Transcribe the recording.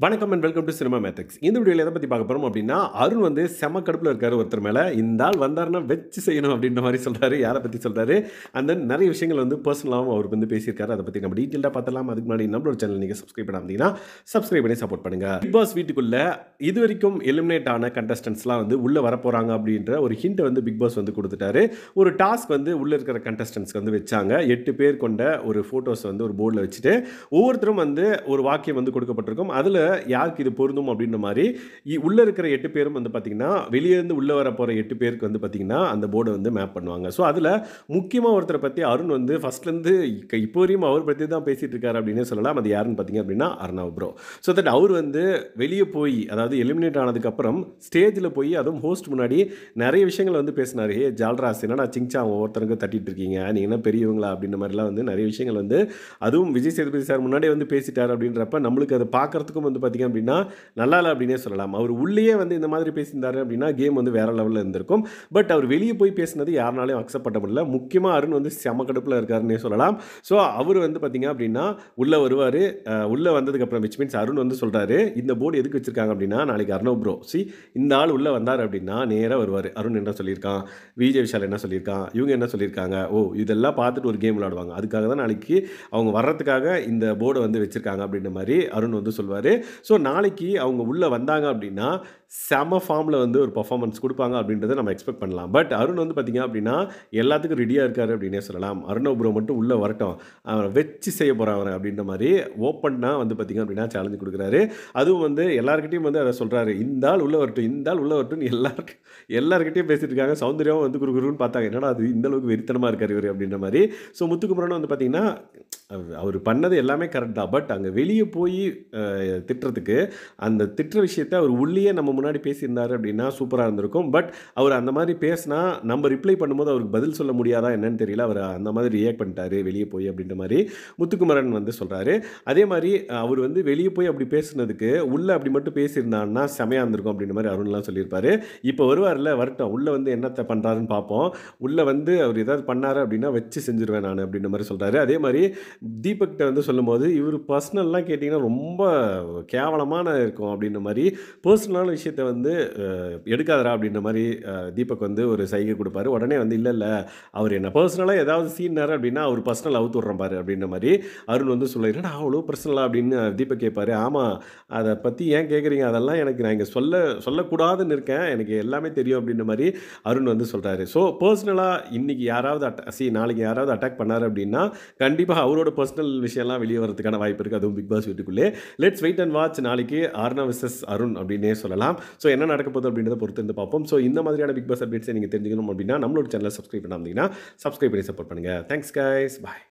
வணக்கம் and welcome to cinema matrix. இந்த வீடியோவில் எதை பற்றி பார்க்க போகிறோம் அப்படின்னா, அருண் வந்து செம கடுப்பில் இருக்காரு ஒருத்தர் மேலே. இந்த ஆள் வந்தாருன்னா வச்சு செய்யணும் அப்படின்ற மாதிரி சொல்கிறாரு. யாரை பற்றி சொல்கிறாரு? அந்த நிறைய விஷயங்கள் வந்து பர்சனலாகவும் அவர் வந்து பேசியிருக்காரு. அதை பற்றி நம்ம டீட்டெயிலாக பார்த்தலாம். அதுக்கு முன்னாடி நம்மளோட சேனல் நீங்கள் சப்ஸ்கிரைப் பண்ணாமீங்கன்னா சப்ஸ்கிரைப் பண்ணி சப்போர்ட் பண்ணுங்கள். பிக் பாஸ் வீட்டுக்குள்ளே இது வரைக்கும் எலிமினேட் ஆன கண்டஸ்டன்ஸ்லாம் வந்து உள்ளே வரப்போகிறாங்க அப்படின்ற ஒரு ஹிண்ட் வந்து பிக் பாஸ் வந்து கொடுத்துட்டாரு. ஒரு டாஸ்க் வந்து உள்ளே இருக்கிற கண்டஸ்டன்ஸ்க்கு வந்து வச்சாங்க. 8 பேர் கொண்ட ஒரு ஃபோட்டோஸ் வந்து ஒரு போர்டில் வச்சுட்டு ஒவ்வொருத்தரும் வந்து ஒரு வாக்கியம் வந்து கொடுக்கப்பட்டிருக்கும். அதில் யாருக்கு இது பொருந்தும் அப்படின்ற மாதிரி உள்ளே இருக்கிற 8 பேரும் வந்து பார்த்தீங்கன்னா வெளியேருந்து உள்ளே வர போகிற 8 பேருக்கு வந்து பார்த்தீங்கன்னா அந்த போர்டை வந்து மேப் பண்ணுவாங்க. ஸோ அதில் முக்கியமாக ஒருத்தரை பற்றி அருண் வந்து ஃபஸ்ட்லேருந்து இப்போ வரையும் அவர் பற்றி தான் பேசிகிட்டு இருக்காரு அப்படின்னு சொல்லலாம். அது யாருன்னு பார்த்தீங்க அப்படின்னா அர்ணவ் ப்ரோ. ஸோ தட் அவர் வந்து வெளியே போய் அதாவது எலிமினேட் ஆனதுக்கப்புறம் ஸ்டேஜில் போய் அதுவும் ஹோஸ்ட் முன்னாடி நிறைய விஷயங்கள் வந்து பேசினார். ஏ ஜால்ராஸ் என்னடா சிங்சா ஒவ்வொருத்தருக்கு தட்டிட்டு இருக்கீங்க, நீங்கள் என்ன பெரியவங்களா அப்படின்ற மாதிரிலாம் வந்து நிறைய விஷயங்கள் வந்து அதுவும் விஜய் சேதுபதி சார் முன்னாடியே வந்து பேசிட்டார். அப்படின்றப்ப நம்மளுக்கு அதை பார்க்கறதுக்கும் வந்து பார்த்தீங்க அப்படின்னா நல்லா இல்லை அப்படின்னே சொல்லலாம். அவர் உள்ளேயே வந்து இந்த மாதிரி பேசியிருந்தாரு அப்படின்னா கேம் வந்து வேற லெவலில் இருந்திருக்கும். பட் அவர் வெளியே போய் பேசினது யாருனாலையும் அக்செப்ட் பண்ண முடியல. முக்கியமாக அருண் வந்து செம கடுப்பில் இருக்காருன்னே சொல்லலாம். ஸோ அவர் வந்து பார்த்தீங்க அப்படின்னா உள்ளே வருவார். உள்ளே வந்ததுக்கப்புறம் விச் மீன்ஸ் அருண் வந்து சொல்கிறாரு, இந்த போர்டு எதுக்கு வச்சிருக்காங்க அப்படின்னா நாளைக்கு அர்ணவ் ப்ரோ இந்த ஆள் உள்ளே வந்தார் அப்படின்னா நேராக வருவார். அருண் என்ன சொல்லியிருக்கான், விஜய் விஷால் என்ன சொல்லியிருக்கான், இவங்க என்ன சொல்லியிருக்காங்க, ஓ இதெல்லாம் பார்த்துட்டு ஒரு கேம் விளையாடுவாங்க, அதுக்காக தான் நாளைக்கு அவங்க வர்றதுக்காக இந்த போர்டை வந்து வச்சிருக்காங்க அப்படின்ற மாதிரி அருண் வந்து சொல்வார். ஸோ நாளைக்கு அவங்க உள்ளே வந்தாங்க அப்படின்னா செம ஃபார்மில் வந்து ஒரு பர்ஃபார்மன்ஸ் கொடுப்பாங்க அப்படின்றத நம்ம எக்ஸ்பெக்ட் பண்ணலாம். பட் அருண் வந்து பார்த்தீங்க அப்படின்னா எல்லாத்துக்கும் ரெடியாக இருக்காரு அப்படின்னே சொல்லலாம். அர்ணவ் ப்ரோ மட்டும் உள்ளே வரட்டும், அவரை வச்சு செய்ய போகிறாங்க அப்படின்ற மாதிரி ஓப்பனாக வந்து பார்த்தீங்க அப்படின்னா சேலஞ்சு கொடுக்குறாரு. அதுவும் வந்து எல்லாருக்கிட்டையும் வந்து அதை சொல்கிறாரு, இந்த ஆள் உள்ளே வரட்டும், இந்த ஆள் உள்ளே வரட்டும்னு எல்லாருக்கிட்டையும் பேசிட்டு இருக்காங்க. சௌந்தர்யாவும் வந்து குறுகுறுன்னு பார்த்தாங்க, என்னடா அது இந்த அளவுக்கு வெறித்தனமாக இருக்கார் இவர் அப்படின்ற மாதிரி. ஸோ முத்துக்குமரன் வந்து பார்த்தீங்கன்னா அவர் பண்ணது எல்லாமே கரெக்ட் தான். பட் அங்கே வெளியே போய் திட்டுறதுக்கு அந்த திட்டுற விஷயத்தை அவர் உள்ளேயே நம்ம முன்னாடி பேசியிருந்தார் அப்படின்னா சூப்பராக இருந்திருக்கும். பட் அவர் அந்த மாதிரி பேசினா நம்ம ரிப்ளை பண்ணும்போது அவருக்கு பதில் சொல்ல முடியாதா என்னன்னு தெரியல. அவர் அந்த மாதிரி ரியாக்ட் பண்ணிட்டாரு வெளியே போய் அப்படின்ற மாதிரி முத்துக்குமரன் வந்து சொல்கிறாரு. அதே மாதிரி அவர் வந்து வெளியே போய் அப்படி பேசுனதுக்கு உள்ளே அப்படி மட்டும் பேசியிருந்தான்னா செமையாக இருந்திருக்கும் அப்படின்ற மாதிரி அருண்லாம் சொல்லியிருப்பாரு. இப்போ வருவார்ல, வரட்டும், உள்ளே வந்து என்னத்தை பண்ணுறாருன்னு பார்ப்போம். உள்ளே வந்து அவர் ஏதாவது பண்ணார் அப்படின்னா வச்சு செஞ்சுருவேன் நான் அப்படின்ற மாதிரி சொல்கிறாரு. அதே மாதிரி தீபக்கிட்ட வந்து சொல்லும்போது இவர் பர்சனல்லாம் கேட்டிங்கன்னா ரொம்ப கேவலமான இருக்கும் அப்படின்ற மாதிரி பர்சனலான விஷயத்தை வந்து எடுக்காதரா அப்படின்ற மாதிரி தீபக் வந்து ஒரு சைகை கொடுப்பாரு. உடனே வந்து இல்லை அவர் என்ன பர்சனலாக ஏதாவது சீன்னார் அப்படின்னா அவர் பர்சனல் அவுத்து விட்றேன் பாரு அப்படின்ற மாதிரி அருண் வந்து சொல்லிடுறேன். அவ்வளோ பர்சனலாக அப்படின்னு தீபக் கேட்பாரு. ஆமாம், அதை பற்றி ஏன் கேட்குறீங்க, அதெல்லாம் எனக்கு நான் இங்கே சொல்லக்கூடாதுன்னு இருக்கேன், எனக்கு எல்லாமே தெரியும் அப்படின்ற மாதிரி அருண் வந்து சொல்கிறாரு. ஸோ பர்சனலாக இன்றைக்கி யாராவது நாளைக்கு யாராவது அட்டாக் பண்ணார் அப்படின்னா கண்டிப்பாக அவரோட பர்சனல் விஷயம்லாம் வெளியே வரதுக்கான வாய்ப்பு இருக்குது. அதுவும் பிக் பாஸ் வீட்டுக்குள்ளே. Let's wait and watch. நாளைக்கு ஆர்னா விசஸ் அருண் அப்படின்னே சொல்லலாம். ஸோ என்ன நடக்க போகுது அப்படின்றத பொறுத்து இருந்து பார்ப்போம். ஸோ இந்த மாதிரியான பிக் பாஸ் அப்டேட்ஸை நீங்கள் தெரிஞ்சுக்கணும் அப்படின்னா நம்மளோட சேனலை சப்ஸ்கிரைப் பண்ணாமல் சப்ஸ்கிரைப் பண்ணி சப்போர்ட் பண்ணுங்கள். தேங்க்ஸ் கைஸ், பாய்.